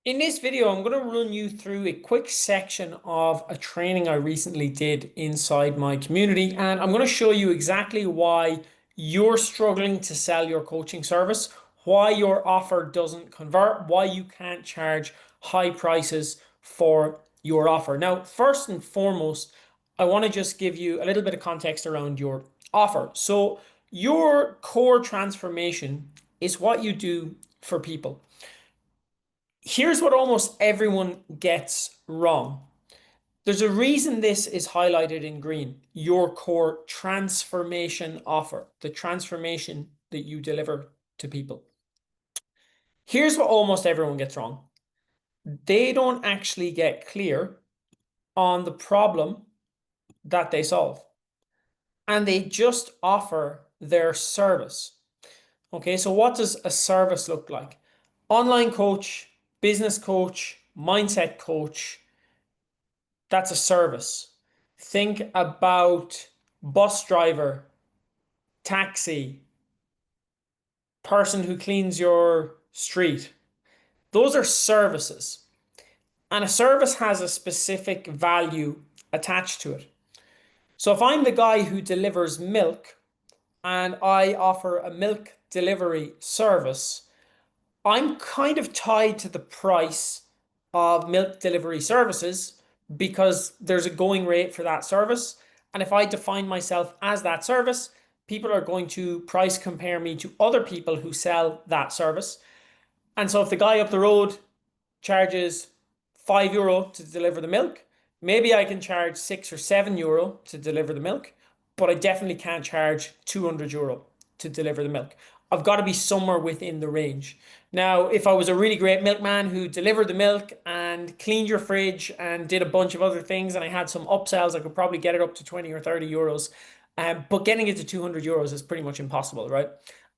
In this video, I'm going to run you through a quick section of a training I recently did inside my community, and I'm going to show you exactly why you're struggling to sell your coaching service, why your offer doesn't convert, why you can't charge high prices for your offer. Now, first and foremost, I want to just give you a little bit of context around your offer. So, your core transformation is what you do for people. Here's what almost everyone gets wrong. There's a reason this is highlighted in green. Your core transformation offer, the transformation that you deliver to people. Here's what almost everyone gets wrong. They don't actually get clear on the problem that they solve, and they just offer their service. Okay, so what does a service look like? Online coach, business coach, mindset coach. That's a service. Think about bus driver, taxi, person who cleans your street. Those are services. And a service has a specific value attached to it. So if I'm the guy who delivers milk and I offer a milk delivery service, I'm kind of tied to the price of milk delivery services because there's a going rate for that service. And if I define myself as that service, people are going to price compare me to other people who sell that service. And so if the guy up the road charges €5 to deliver the milk, maybe I can charge €6 or €7 to deliver the milk, but I definitely can't charge €200 to deliver the milk. I've got to be somewhere within the range. Now, if I was a really great milkman who delivered the milk and cleaned your fridge and did a bunch of other things, and I had some upsells, I could probably get it up to 20 or €30. But getting it to €200 is pretty much impossible, right?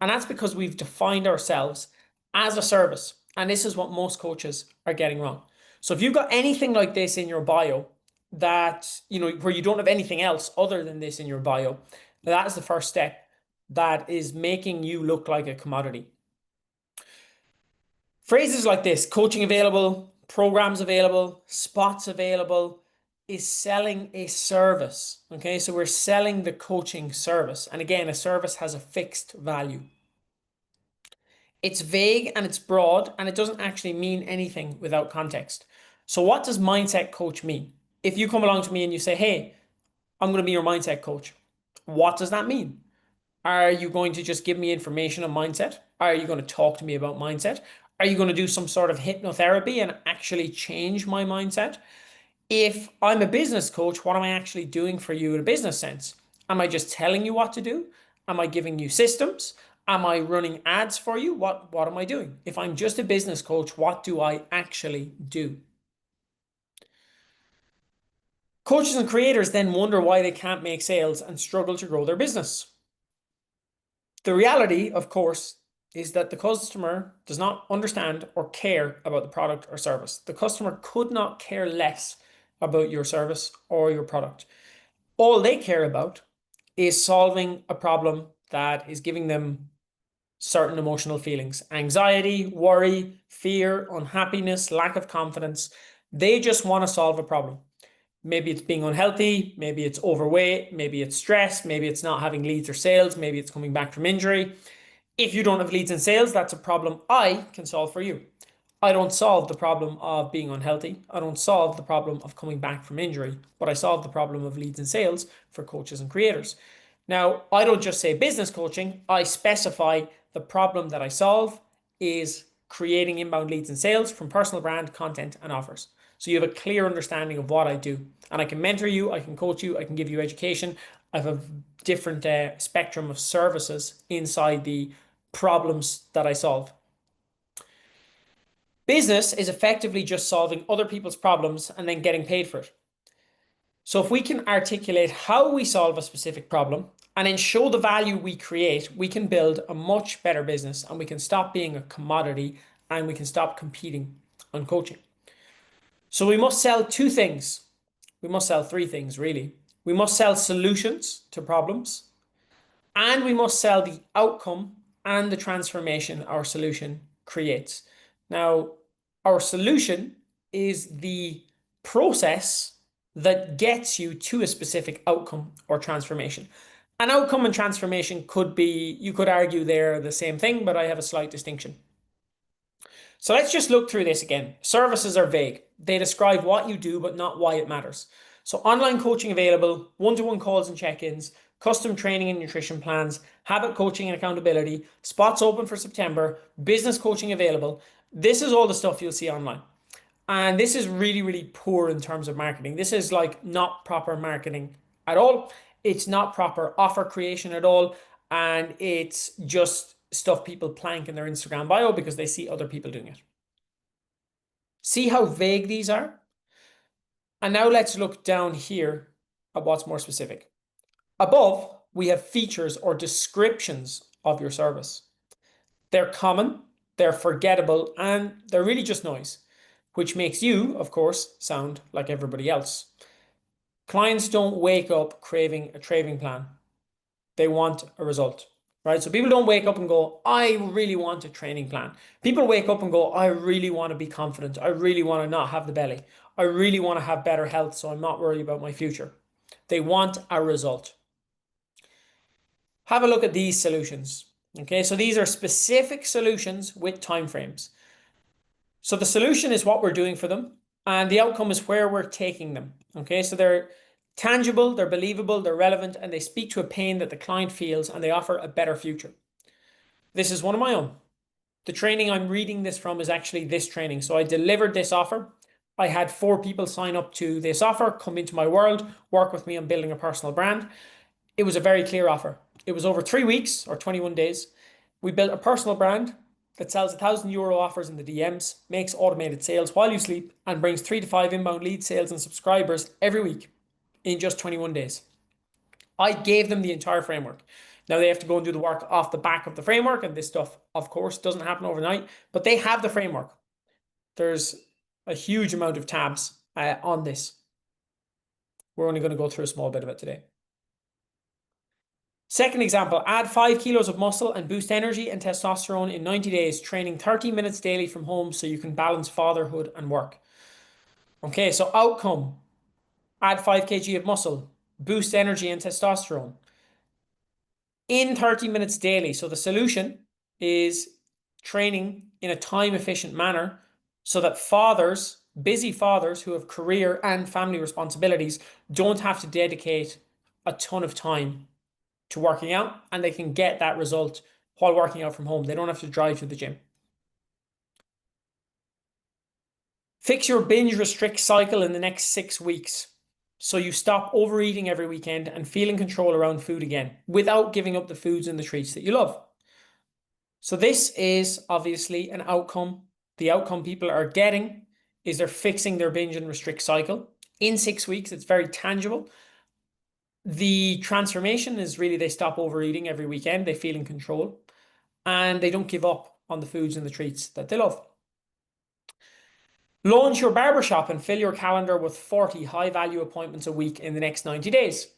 And that's because we've defined ourselves as a service. And this is what most coaches are getting wrong. So if you've got anything like this in your bio that, where you don't have anything else other than this in your bio, that is the first step that is making you look like a commodity. Phrases like this, coaching available, programs available, spots available, is selling a service. Okay, so we're selling the coaching service. And again, a service has a fixed value. It's vague and it's broad and it doesn't actually mean anything without context. So what does mindset coach mean? If you come along to me and you say, hey, I'm going to be your mindset coach, what does that mean? Are you going to just give me information on mindset? Are you going to talk to me about mindset? Are you going to do some sort of hypnotherapy and actually change my mindset? If I'm a business coach, what am I actually doing for you in a business sense? Am I just telling you what to do? Am I giving you systems? Am I running ads for you? What am I doing? If I'm just a business coach, what do I actually do? Coaches and creators then wonder why they can't make sales and struggle to grow their business. The reality, of course, is that the customer does not understand or care about the product or service. The customer could not care less about your service or your product. All they care about is solving a problem that is giving them certain emotional feelings: anxiety, worry, fear, unhappiness, lack of confidence. They just want to solve a problem. Maybe it's being unhealthy, maybe it's overweight, maybe it's stress, maybe it's not having leads or sales, maybe it's coming back from injury. If you don't have leads and sales, that's a problem I can solve for you. I don't solve the problem of being unhealthy. I don't solve the problem of coming back from injury, but I solve the problem of leads and sales for coaches and creators. Now, I don't just say business coaching, I specify the problem that I solve is creating inbound leads and sales from personal brand, content, and offers. So you have a clear understanding of what I do. And I can mentor you, I can coach you, I can give you education. I have a different spectrum of services inside the problems that I solve. Business is effectively just solving other people's problems and then getting paid for it. So if we can articulate how we solve a specific problem and then show the value we create, we can build a much better business and we can stop being a commodity and we can stop competing on coaching. So we must sell two things. We must sell three things, really. We must sell solutions to problems, and we must sell the outcome and the transformation our solution creates. Now, Our solution is the process that gets you to a specific outcome or transformation. An outcome and transformation could be, you could argue they're the same thing, but I have a slight distinction. So let's just look through this again. Services are vague. They describe what you do, but not why it matters. So online coaching available, one-to-one calls and check-ins, custom training and nutrition plans, habit coaching and accountability, spots open for September, business coaching available. This is all the stuff you'll see online. And this is really, really poor in terms of marketing. This is like not proper marketing at all. It's not proper offer creation at all. And it's just stuff people plank in their Instagram bio because they see other people doing it. See how vague these are? And now let's look down here at what's more specific. Above, we have features or descriptions of your service. They're common, they're forgettable, and they're really just noise, which makes you, of course, sound like everybody else. Clients don't wake up craving a training plan. They want a result, right? So people don't wake up and go, I really want a training plan. People wake up and go, I really want to be confident. I really want to not have the belly. I really want to have better health so I'm not worried about my future. They want a result. Have a look at these solutions. Okay, so these are specific solutions with timeframes. So the solution is what we're doing for them, and the outcome is where we're taking them. Okay, so they're tangible, they're believable, they're relevant, and they speak to a pain that the client feels, and they offer a better future. This is one of my own. The training I'm reading this from is actually this training. So I delivered this offer. I had 4 people sign up to this offer, come into my world, work with me on building a personal brand. It was a very clear offer. It was over 3 weeks or 21 days. We built a personal brand that sells €1,000 offers in the DMs, makes automated sales while you sleep, and brings 3 to 5 inbound lead sales and subscribers every week in just 21 days. I gave them the entire framework. Now they have to go and do the work off the back of the framework, and this stuff, of course, doesn't happen overnight, but they have the framework. There's a huge amount of tabs on this. We're only going to go through a small bit of it today. Second example, add 5 kilos of muscle and boost energy and testosterone in 90 days, training 30 minutes daily from home so you can balance fatherhood and work. Okay, so outcome, add 5 kg of muscle, boost energy and testosterone in 30 minutes daily. So the solution is training in a time efficient manner so that fathers, busy fathers who have career and family responsibilities, don't have to dedicate a ton of time to working out, and they can get that result while working out from home. They don't have to drive to the gym. Fix your binge restrict cycle in the next 6 weeks so you stop overeating every weekend and feel in control around food again without giving up the foods and the treats that you love. So this is obviously an outcome. The outcome people are getting is they're fixing their binge and restrict cycle in 6 weeks. It's very tangible. The transformation is really they stop overeating every weekend, they feel in control, and they don't give up on the foods and the treats that they love. Launch your barbershop and fill your calendar with 40 high-value appointments a week in the next 90 days.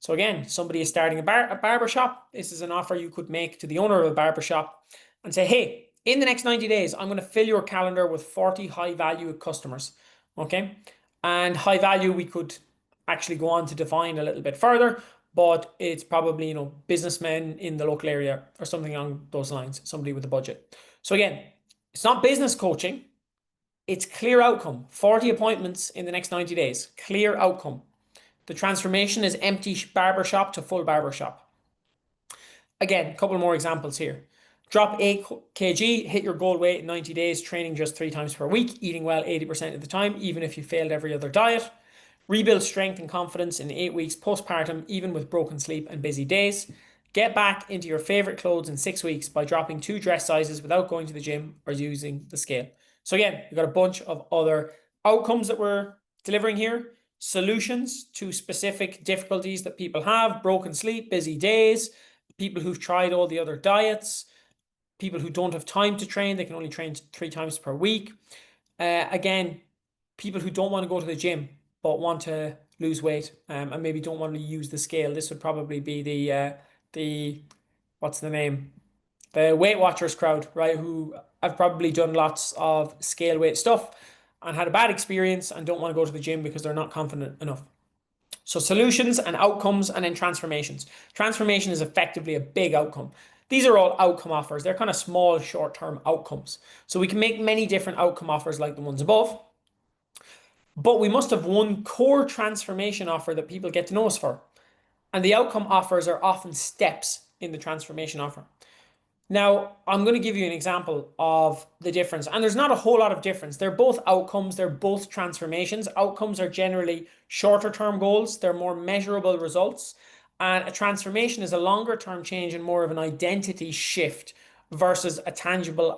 So again, somebody is starting a barbershop. This is an offer you could make to the owner of a barbershop and say, hey, in the next 90 days, I'm going to fill your calendar with 40 high-value customers. Okay? And high value, we could actually go on to define a little bit further, but it's probably, businessmen in the local area or something along those lines, somebody with a budget. So again, it's not business coaching. It's clear outcome. 40 appointments in the next 90 days. Clear outcome. The transformation is empty barbershop to full barbershop. Again, a couple more examples here. Drop 8 kg, hit your goal weight in 90 days, training just 3 times per week, eating well 80% of the time, even if you failed every other diet. Rebuild strength and confidence in 8 weeks postpartum, even with broken sleep and busy days. Get back into your favorite clothes in 6 weeks by dropping 2 dress sizes without going to the gym or using the scale. So again, we've got a bunch of other outcomes that we're delivering here. Solutions to specific difficulties that people have, broken sleep, busy days, people who've tried all the other diets, people who don't have time to train, they can only train 3 times per week. Again, people who don't want to go to the gym but want to lose weight and maybe don't want to use the scale. This would probably be the what's the name? The Weight Watchers crowd, right? Who I've probably done lots of scale weight stuff and had a bad experience and don't want to go to the gym because they're not confident enough. So solutions and outcomes, and then transformations. Transformation is effectively a big outcome. These are all outcome offers. They're kind of small, short-term outcomes. So we can make many different outcome offers like the ones above, but we must have one core transformation offer that people get to know us for. And the outcome offers are often steps in the transformation offer. Now, I'm going to give you an example of the difference. And there's not a whole lot of difference. They're both outcomes. They're both transformations. Outcomes are generally shorter term goals. They're more measurable results. And a transformation is a longer term change and more of an identity shift versus a tangible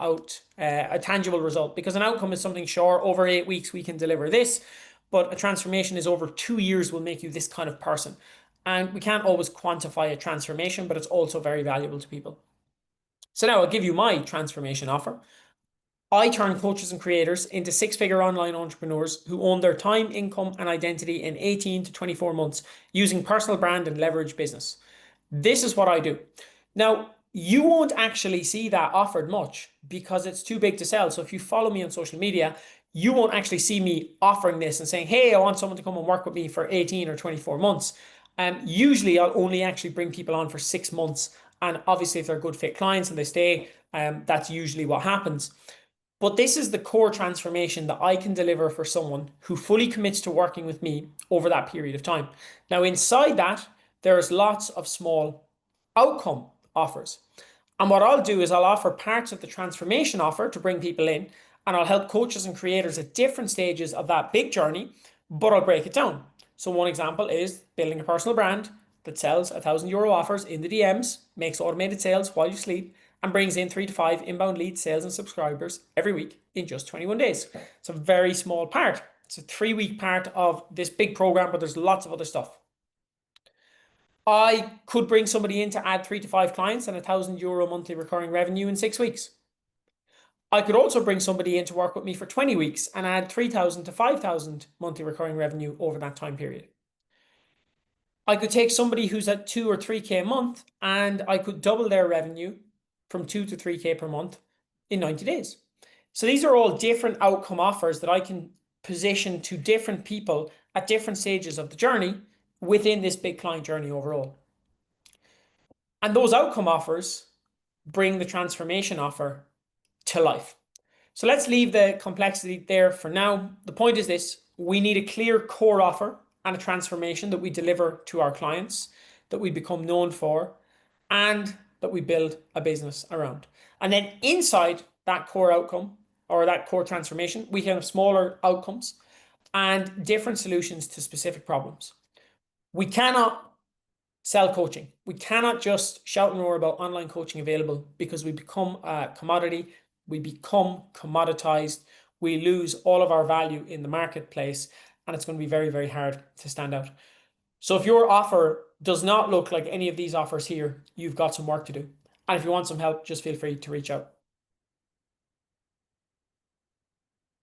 result. Because an outcome is something short. Over 8 weeks, we can deliver this. But a transformation is over 2 years will make you this kind of person. And we can't always quantify a transformation, but it's also very valuable to people. So now I'll give you my transformation offer. I turn coaches and creators into six-figure online entrepreneurs who own their time, income, and identity in 18 to 24 months using personal brand and leverage business. This is what I do. Now, you won't actually see that offered much because it's too big to sell. So if you follow me on social media, you won't actually see me offering this and saying, hey, I want someone to come and work with me for 18 or 24 months. Usually I'll only actually bring people on for 6 months. And obviously if they're good fit clients and they stay, that's usually what happens. But this is the core transformation that I can deliver for someone who fully commits to working with me over that period of time. Now, inside that, there's lots of small outcome offers. And what I'll do is I'll offer parts of the transformation offer to bring people in, and I'll help coaches and creators at different stages of that big journey, but I'll break it down. So one example is building a personal brand that sells €1,000 offers in the DMs, makes automated sales while you sleep, and brings in 3 to 5 inbound leads, sales, and subscribers every week in just 21 days. It's a very small part. It's a 3-week part of this big program, but there's lots of other stuff. I could bring somebody in to add 3 to 5 clients and €1,000 monthly recurring revenue in 6 weeks. I could also bring somebody in to work with me for 20 weeks and add 3,000 to 5,000 monthly recurring revenue over that time period. I could take somebody who's at 2 or 3K a month and I could double their revenue from 2 to 3K per month in 90 days. So these are all different outcome offers that I can position to different people at different stages of the journey within this big client journey overall. And those outcome offers bring the transformation offer to life. So let's leave the complexity there for now. The point is this: we need a clear core offer and a transformation that we deliver to our clients, that we become known for, and that we build a business around. And then inside that core outcome or that core transformation, we can have smaller outcomes and different solutions to specific problems. We cannot sell coaching. We cannot just shout and roar about online coaching available because we become a commodity. We become commoditized. We lose all of our value in the marketplace, and it's going to be very, very hard to stand out. So if your offer does not look like any of these offers here, you've got some work to do. And if you want some help, just feel free to reach out.